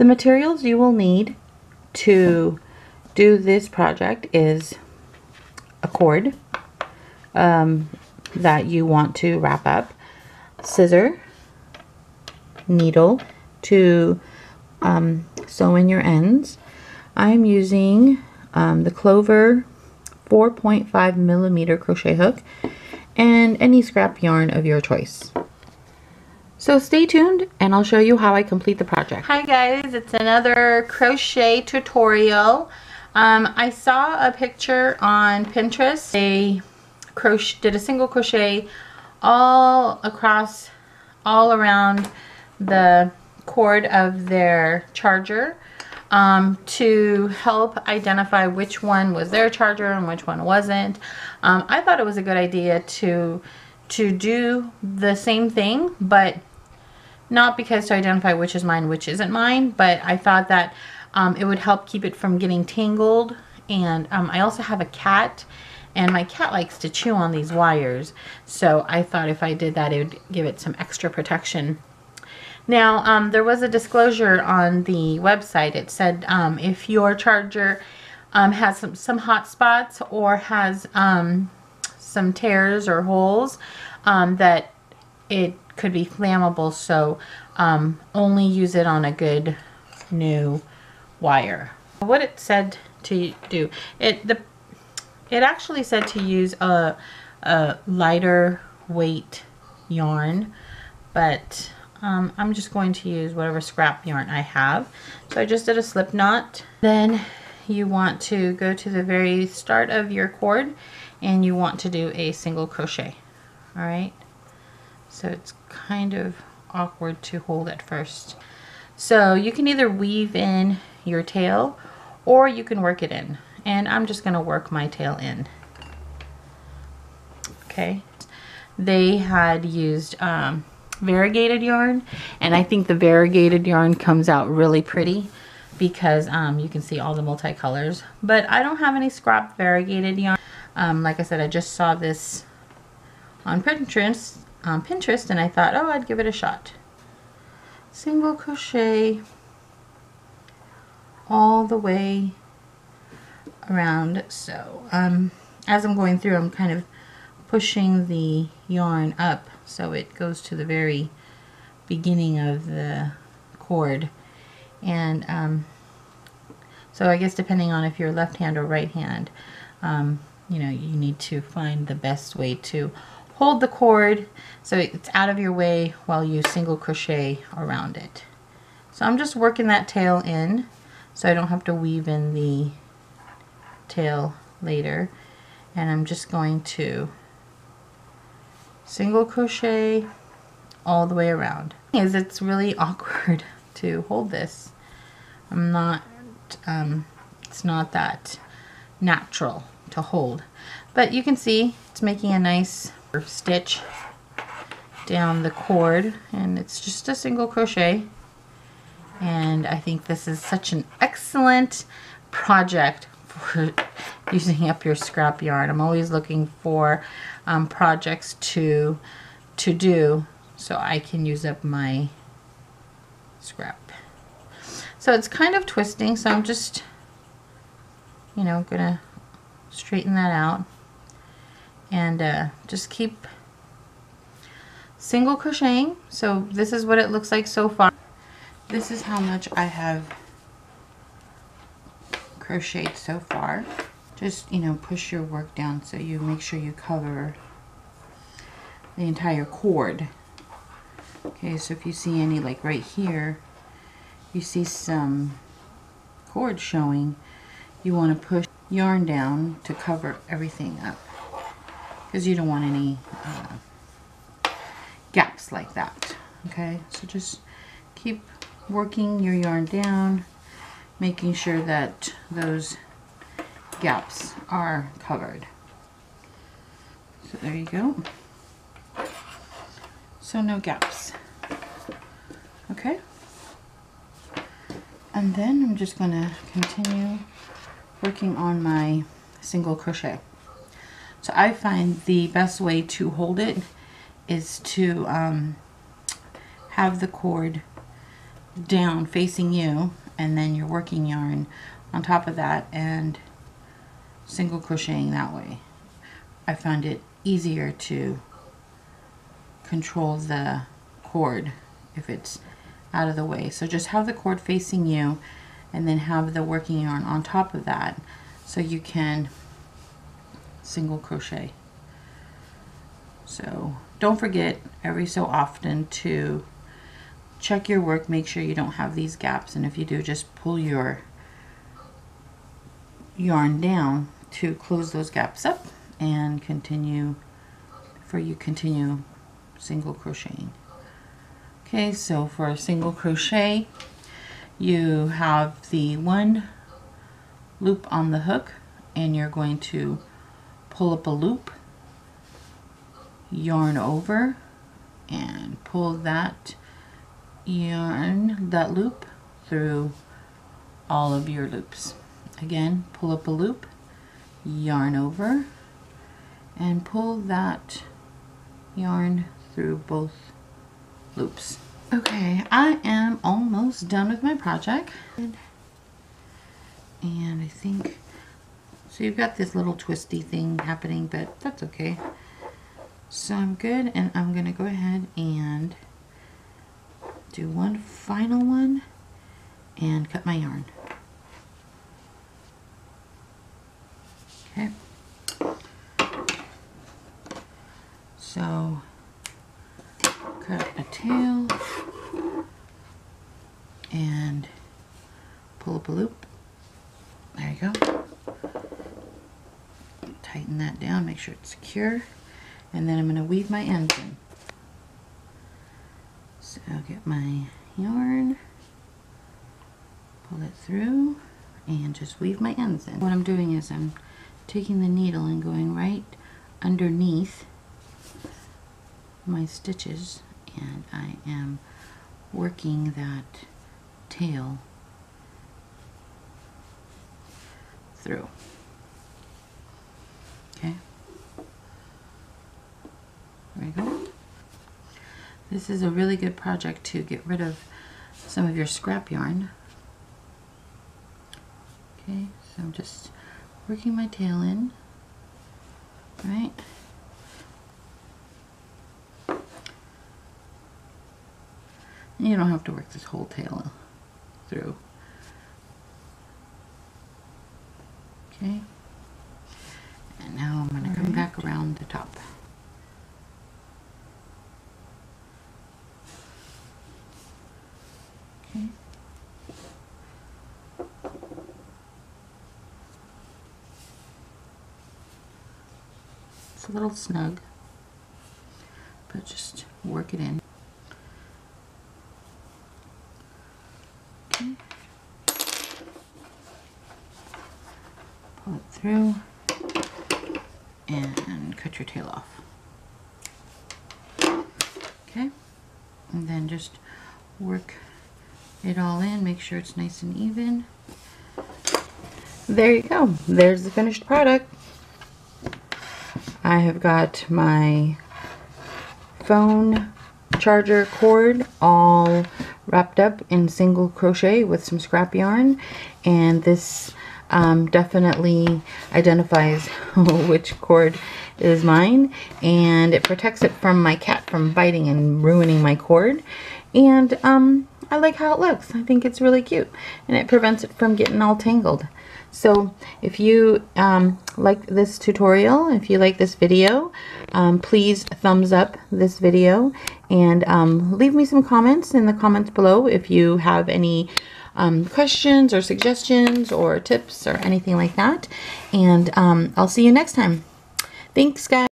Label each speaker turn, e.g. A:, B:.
A: The materials you will need to do this project is a cord that you want to wrap up, scissor, needle to sew in your ends. I'm using the Clover 4.5 millimeter crochet hook and any scrap yarn of your choice. So stay tuned and I'll show you how I complete the project. Hi guys, it's another crochet tutorial. I saw a picture on Pinterest. They did a single crochet all around the cord of their charger to help identify which one was their charger and which one wasn't. I thought it was a good idea to do the same thing, but not because to identify which is mine, which isn't mine, but I thought that it would help keep it from getting tangled. And I also have a cat, and my cat likes to chew on these wires, so I thought if I did that, it would give it some extra protection. Now, there was a disclosure on the website. It said if your charger has some hot spots or has some tears or holes, that it could be flammable, so only use it on a good new wire. What it said to do, it actually said to use a lighter weight yarn, but I'm just going to use whatever scrap yarn I have. So I just did a slip knot. Then you want to go to the very start of your cord and you want to do a single crochet. All right, so it's kind of awkward to hold at first. So you can either weave in your tail or you can work it in, and I'm just going to work my tail in. Okay, they had used variegated yarn, and I think the variegated yarn comes out really pretty because you can see all the multicolors, but I don't have any scrap variegated yarn. Like I said, I just saw this on Pinterest, and I thought, oh, I'd give it a shot. Single crochet all the way around. So as I'm going through, I'm kind of pushing the yarn up so it goes to the very beginning of the cord, and so I guess depending on if you're left hand or right hand, you know, you need to find the best way to hold the cord so it's out of your way while you single crochet around it. So I'm just working that tail in so I don't have to weave in the tail later, and I'm just going to single crochet all the way around. It's really awkward to hold this. It's not that natural to hold, but you can see it's making a nice stitch down the cord, and it's just a single crochet. And I think this is such an excellent project for using up your scrap yarn. I'm always looking for projects to do so I can use up my scrap. So it's kind of twisting, so I'm just, you know, gonna straighten that out and just keep single crocheting. So this is what it looks like so far. This is how much I have crocheted so far. Just, you know, push your work down so you make sure you cover the entire cord. Okay, so if you see any, like right here, you see some cord showing, you want to push yarn down to cover everything up because you don't want any gaps like that. Okay, so just keep working your yarn down, making sure that those gaps are covered. So there you go. So no gaps. Okay. And then I'm just going to continue working on my single crochet. So I find the best way to hold it is to have the cord down facing you, and then your working yarn on top of that and single crocheting that way. I found it easier to control the cord if it's out of the way. So just have the cord facing you and then have the working yarn on top of that so you can single crochet. So don't forget every so often to check your work, make sure you don't have these gaps, and if you do, just pull your yarn down to close those gaps up and continue single crocheting. Okay, so for a single crochet, you have the one loop on the hook, and you're going to pull up a loop, yarn over, and pull that loop through all of your loops. Again, pull up a loop, yarn over, and pull that yarn through both loops. Okay, I am almost done with my project, and I think so. You've got this little twisty thing happening, but that's okay. So I'm good, and I'm gonna go ahead and do one final one and cut my yarn. Okay, so cut a tail and pull up a loop. There you go. Tighten that down, make sure it's secure, and then I'm going to weave my ends in. So I'll get my yarn, pull it through, and just weave my ends in. What I'm doing is I'm taking the needle and going right underneath my stitches, and I am working that tail through. Okay, there we go. This is a really good project to get rid of some of your scrap yarn. Okay, so I'm just working my tail in, right? And you don't have to work this whole tail through. Okay, and now I'm going to come back around the top. Okay. It's a little snug, but just work it in. Okay. Pull it through and cut your tail off. Okay, and then just work it all in, make sure it's nice and even. There you go, there's the finished product. I have got my phone charger cord all wrapped up in single crochet with some scrap yarn, and this definitely identifies which cord is mine, and it protects it from my cat from biting and ruining my cord, and I like how it looks. I think it's really cute, and it prevents it from getting all tangled. So if you like this tutorial, if you like this video, please thumbs up this video, and leave me some comments in the comments below if you have any questions or suggestions or tips or anything like that. And I'll see you next time. Thanks, guys.